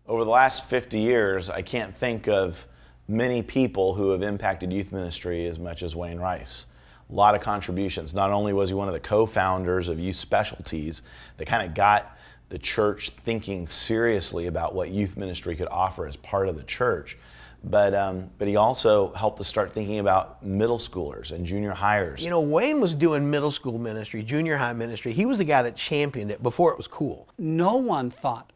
Over the last 50 years, I can't think of many people who have impacted youth ministry as much as Wayne Rice. A lot of contributions. Not only was he one of the co-founders of Youth Specialties that kind of got the church thinking seriously about what youth ministry could offer as part of the church, but he also helped us start thinking about middle schoolers and junior hires. You know, Wayne was doing middle school ministry, junior high ministry. He was the guy that championed it before it was cool. No one thought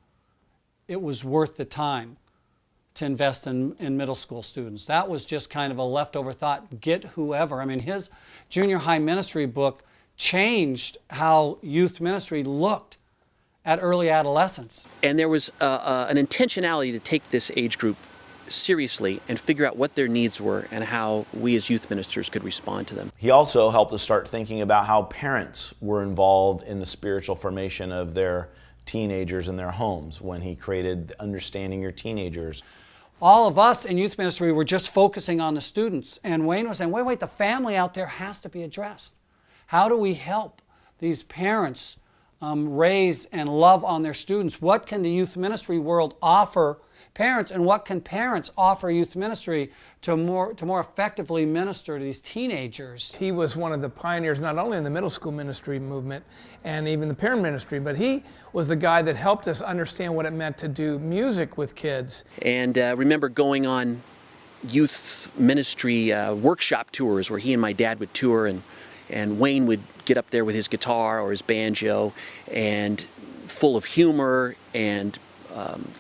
it was worth the time to invest in middle school students. That was just kind of a leftover thought. Get whoever. I mean, his junior high ministry book changed how youth ministry looked at early adolescence. And there was an intentionality to take this age group seriously and figure out what their needs were and how we as youth ministers could respond to them. He also helped us start thinking about how parents were involved in the spiritual formation of their teenagers in their homes when he created Understanding Your Teenagers. All of us in youth ministry were just focusing on the students, and Wayne was saying, wait, the family out there has to be addressed. How do we help these parents raise and love on their students? What can the youth ministry world offer parents, and what can parents offer youth ministry to more effectively minister to these teenagers? He was one of the pioneers, not only in the middle school ministry movement and even the parent ministry, but he was the guy that helped us understand what it meant to do music with kids. And remember going on youth ministry workshop tours where he and my dad would tour, and Wayne would get up there with his guitar or his banjo, and full of humor and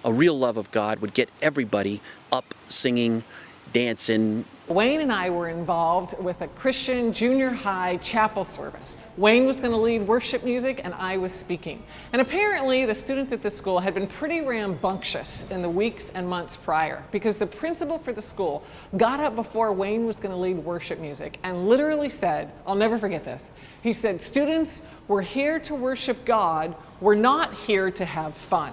a real love of God, would get everybody up singing, dancing. Wayne and I were involved with a Christian junior high chapel service. Wayne was going to lead worship music and I was speaking. And apparently the students at this school had been pretty rambunctious in the weeks and months prior, because the principal for the school got up before Wayne was going to lead worship music and literally said, I'll never forget this, he said, "Students, we're here to worship God, we're not here to have fun."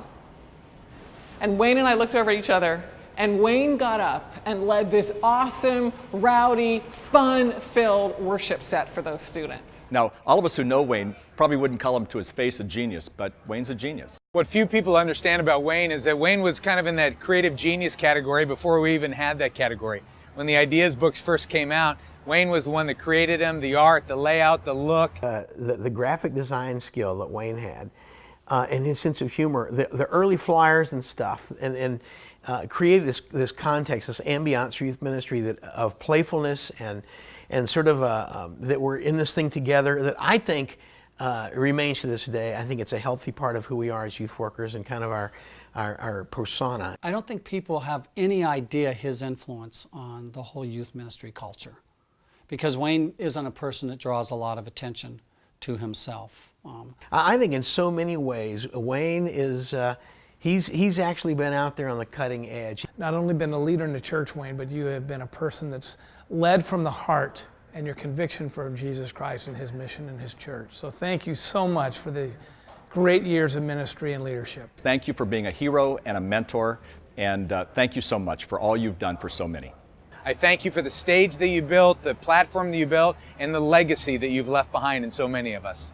And Wayne and I looked over at each other, and Wayne got up and led this awesome, rowdy, fun-filled worship set for those students. Now, all of us who know Wayne probably wouldn't call him to his face a genius, but Wayne's a genius. What few people understand about Wayne is that Wayne was kind of in that creative genius category before we even had that category. When the Ideas books first came out, Wayne was the one that created them, the art, the layout, the look. The graphic design skill that Wayne had, and his sense of humor, the early flyers and stuff, and created this context, this ambiance for youth ministry of playfulness and sort of that we're in this thing together, that I think remains to this day. I think it's a healthy part of who we are as youth workers and kind of our persona. I don't think people have any idea his influence on the whole youth ministry culture, because Wayne isn't a person that draws a lot of attention to himself. I think in so many ways, Wayne is, he's actually been out there on the cutting edge. Not only been a leader in the church, Wayne, but you have been a person that's led from the heart and your conviction for Jesus Christ and his mission and his church. So thank you so much for the great years of ministry and leadership. Thank you for being a hero and a mentor, and thank you so much for all you've done for so many. I thank you for the stage that you built, the platform that you built, and the legacy that you've left behind in so many of us.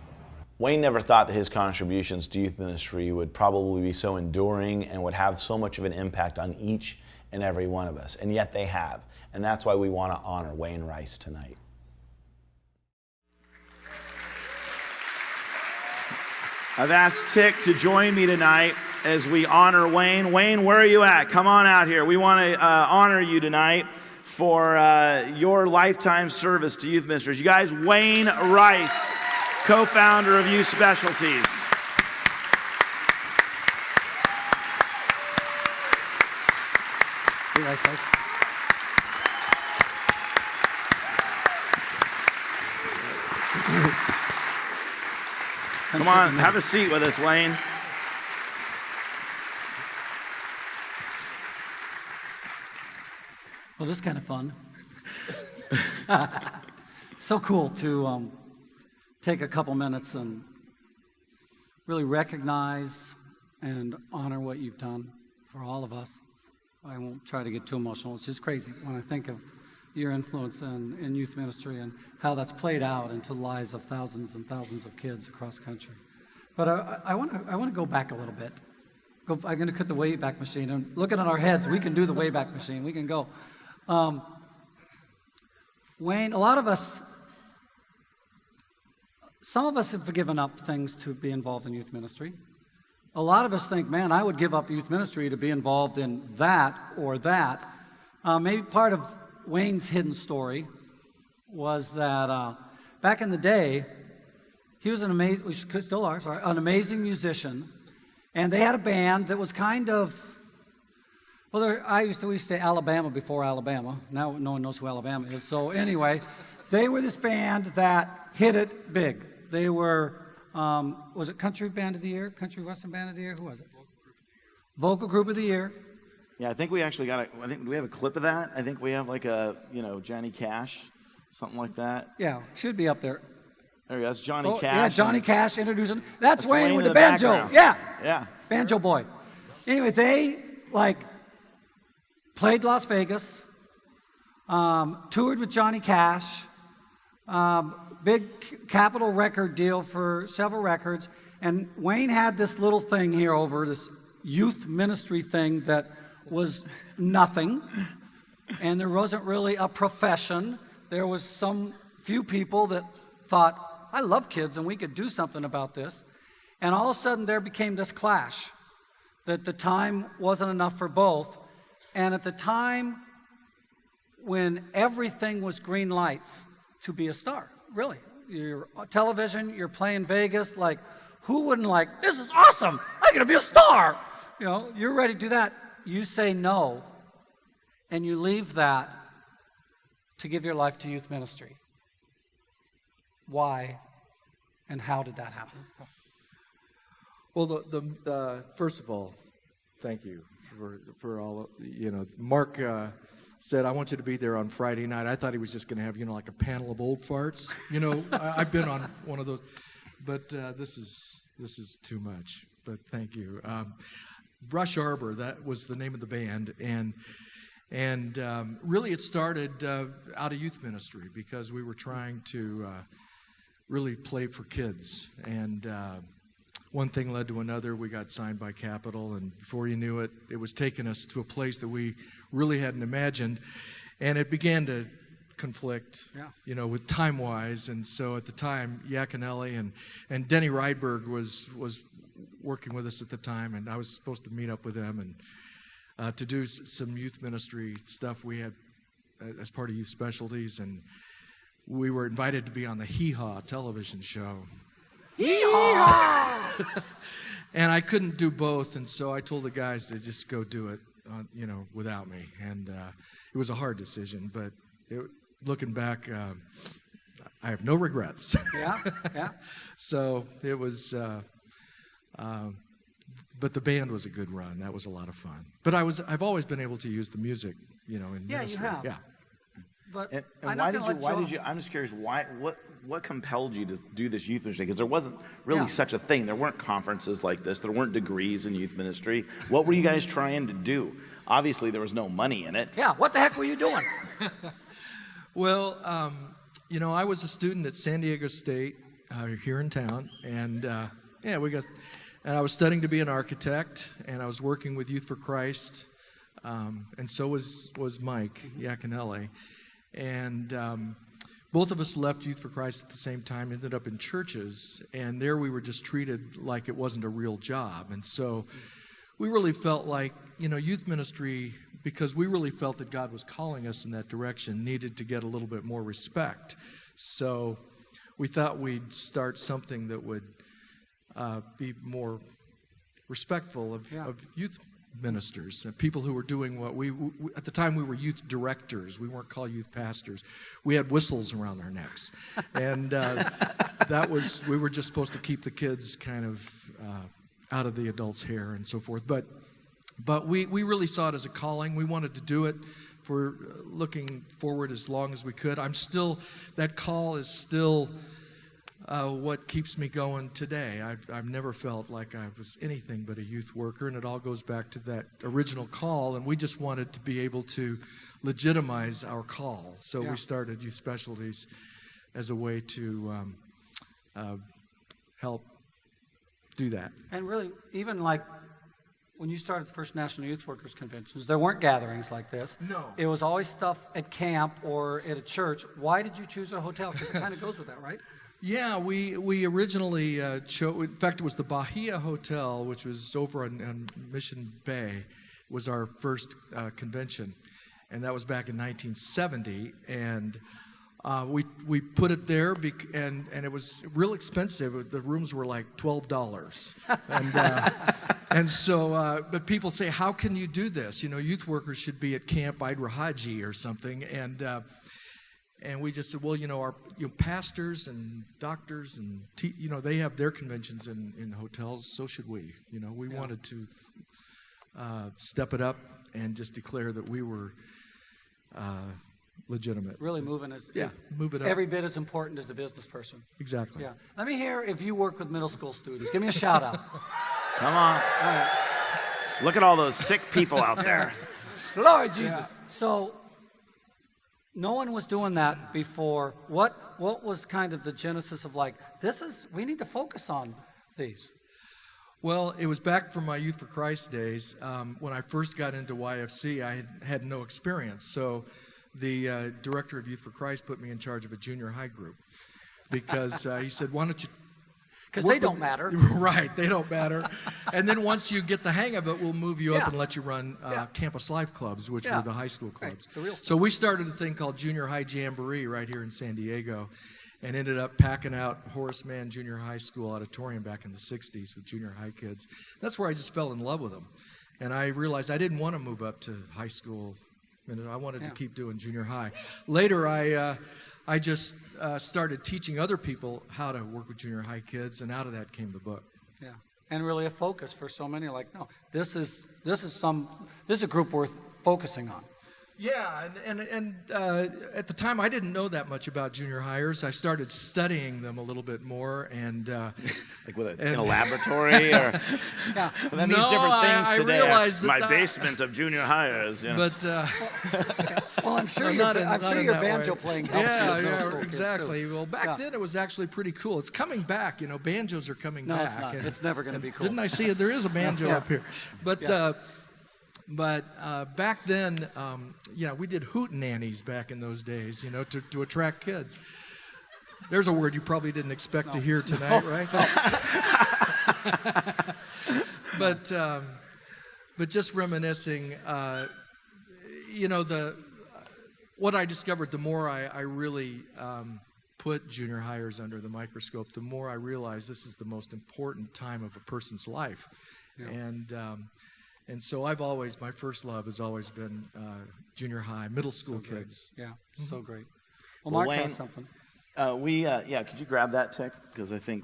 Wayne never thought that his contributions to youth ministry would probably be so enduring and would have so much of an impact on each and every one of us, and yet they have. And that's why we want to honor Wayne Rice tonight. I've asked Tick to join me tonight as we honor Wayne. Wayne, where are you at? Come on out here. We want to honor you tonight for your lifetime service to youth ministers. You guys, Wayne Rice, co-founder of Youth Specialties. Come on, have a seat with us, Wayne. Well, this is kind of fun. So cool to take a couple minutes and really recognize and honor what you've done for all of us. I won't try to get too emotional. It's just crazy when I think of your influence in youth ministry and how that's played out into the lives of thousands and thousands of kids across the country. But I want to go back a little bit I'm going to cut the Wayback Machine. And looking at our heads, we can do the Wayback Machine. We can go. Wayne, a lot of us, some of us have given up things to be involved in youth ministry. A lot of us think, man, I would give up youth ministry to be involved in that or that. Maybe part of Wayne's hidden story was that back in the day, he was an amazing, we still are, sorry, an amazing musician, and they had a band that was kind of, well, we used to say Alabama before Alabama. Now no one knows who Alabama is. So anyway, they were this band that hit it big. They were, was it Country Band of the Year? Country Western Band of the Year? Who was it? Vocal Group of the Year. Yeah, I think we actually got do we have a clip of that? I think we have like a, Johnny Cash, something like that. Yeah, should be up there. There he is, Johnny Cash. Yeah, Johnny Cash introducing. That's Wayne with in the banjo. background. Yeah. Yeah. Banjo boy. Anyway, they played Las Vegas, toured with Johnny Cash, big Capitol record deal for several records, and Wayne had this little thing here over this youth ministry thing that was nothing, and there wasn't really a profession. There was some few people that thought, I love kids and we could do something about this. And all of a sudden there became this clash that the time wasn't enough for both. And at the time when everything was green lights to be a star, really. You're television, you're playing Vegas, like who wouldn't this is awesome, I'm gonna be a star. You're ready to do that. You say no, and you leave that to give your life to youth ministry. Why and how did that happen? Well, first of all, thank you for all. Mark said, "I want you to be there on Friday night." I thought he was just going to have like a panel of old farts. I've been on one of those, but this is too much. But thank you. Brush Arbor, that was the name of the band, and really it started out of youth ministry because we were trying to really play for kids, and one thing led to another. We got signed by Capitol, and before you knew it, it was taking us to a place that we really hadn't imagined, and it began to conflict, with time-wise. And so at the time, Yaconelli and Denny Rydberg was working with us at the time, and I was supposed to meet up with them and to do some youth ministry stuff we had as part of Youth Specialties, and we were invited to be on the Hee Haw television show. Hee Haw! And I couldn't do both, and so I told the guys to just go do it, without me. And it was a hard decision, but looking back, I have no regrets. Yeah. So it was, but the band was a good run. That was a lot of fun. But I've always been able to use the music, in ministry. You have. Yeah. But And I'm why not did you? I'm just curious. What compelled you to do this youth ministry? Because there wasn't really such a thing. There weren't conferences like this. There weren't degrees in youth ministry. What were you guys trying to do? Obviously, there was no money in it. Yeah. What the heck were you doing? Well, I was a student at San Diego State here in town, and and I was studying to be an architect, and I was working with Youth for Christ, and so was Mike Yaconelli. And both of us left Youth for Christ at the same time, ended up in churches, and there we were just treated like it wasn't a real job. And so we really felt like, youth ministry, because we really felt that God was calling us in that direction, needed to get a little bit more respect. So we thought we'd start something that would be more respectful of youth ministers, people who were doing what we at the time we were youth directors. We weren't called youth pastors. We had whistles around our necks, and we were just supposed to keep the kids kind of out of the adults' hair and so forth. But we really saw it as a calling. We wanted to do it for looking forward as long as we could. That call is still what keeps me going today. I've never felt like I was anything but a youth worker, and it all goes back to that original call, and we just wanted to be able to legitimize our call. So we started Youth Specialties as a way to help do that. And really, even when you started the first National Youth Workers Conventions, there weren't gatherings like this. No. It was always stuff at camp or at a church. Why did you choose a hotel? Because it kind of goes with that, right? Yeah, we originally chose, in fact, it was the Bahia Hotel, which was over on Mission Bay, was our first convention. And that was back in 1970. And we put it there, and it was real expensive. The rooms were like $12. And so, but people say, how can you do this? You know, youth workers should be at Camp Idrahaji or something. And we just said, well, you know, our pastors and doctors and they have their conventions in hotels. So should we. You know, we wanted to step it up and just declare that we were legitimate. Really moving as move it up. every bit as important as a business person. Exactly. Yeah. Let me hear if you work with middle school students. Give me a shout out. Come on. All right. Look at all those sick people out there. Lord Jesus. So no one was doing that before. What was kind of the genesis of like, we need to focus on these? Well, it was back from my Youth for Christ days. When I first got into YFC, I had no experience. So the director of Youth for Christ put me in charge of a junior high group because he said, why don't you... Because they don't matter. Right, they don't matter. And then once you get the hang of it, we'll move you up and let you run campus life clubs, which were the high school clubs. Right, the real so we started a thing called Junior High Jamboree right here in San Diego and ended up packing out Horace Mann Junior High School auditorium back in the 60s with junior high kids. That's where I just fell in love with them. And I realized I didn't want to move up to high school. I wanted to keep doing junior high. Later, I just started teaching other people how to work with junior high kids, and out of that came the book. Yeah, and really a focus for so many. Like, no, this is a group worth focusing on. Yeah, and at the time I didn't know that much about junior hires. I started studying them a little bit more, and like in a laboratory, or that means different things I today. realized that my basement of junior hires. You know. But well, I'm sure your banjo playing helps with middle school exactly. kids too. Well, back then it was actually pretty cool. It's coming back. You know, banjos are coming back. No, it's not. It's never going to be cool. Didn't I see it? There is a banjo up here, but. But back then, we did hootenannies back in those days, to attract kids. There's a word you probably didn't expect to hear tonight, right? But just reminiscing, what I discovered, the more I really put junior hires under the microscope, the more I realized this is the most important time of a person's life. Yeah. And so my first love has always been junior high, middle school kids. Yeah, so great. Well, Mark Wayne, has something. Could you grab that, Tick? Because I think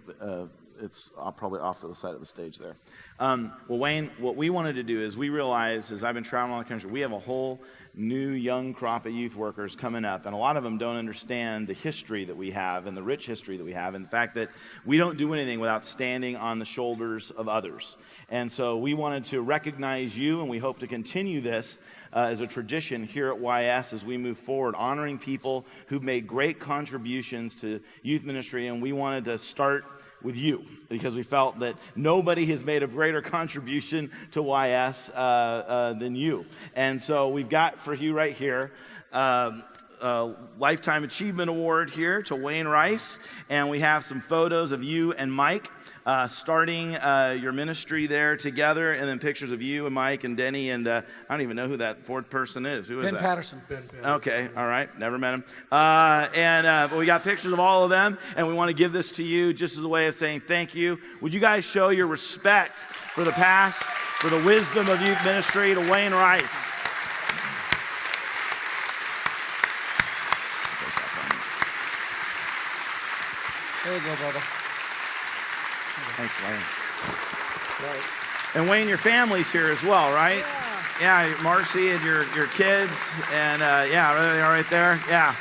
it's probably off to the side of the stage there. Well, Wayne, what we wanted to do is we realized, as I've been traveling around the country, we have a whole new young crop of youth workers coming up, and a lot of them don't understand the history that we have and the rich history that we have, and the fact that we don't do anything without standing on the shoulders of others. And so we wanted to recognize you, and we hope to continue this as a tradition here at YS as we move forward, honoring people who've made great contributions to youth ministry, and we wanted to start with you, because we felt that nobody has made a greater contribution to YS than you. And so we've got for you right here a Lifetime Achievement Award here to Wayne Rice, and we have some photos of you and Mike starting your ministry there together, and then pictures of you and Mike and Denny, and I don't even know who that fourth person is. Who is that? Ben Patterson. Okay, all right, never met him. But we got pictures of all of them, and we want to give this to you just as a way of saying thank you. Would you guys show your respect for the past, for the wisdom of youth ministry to Wayne Rice? There you go, brother. Thanks, Wayne. Right. And Wayne, your family's here as well, right? Yeah, Marcy and your kids, and they are right there. Yeah.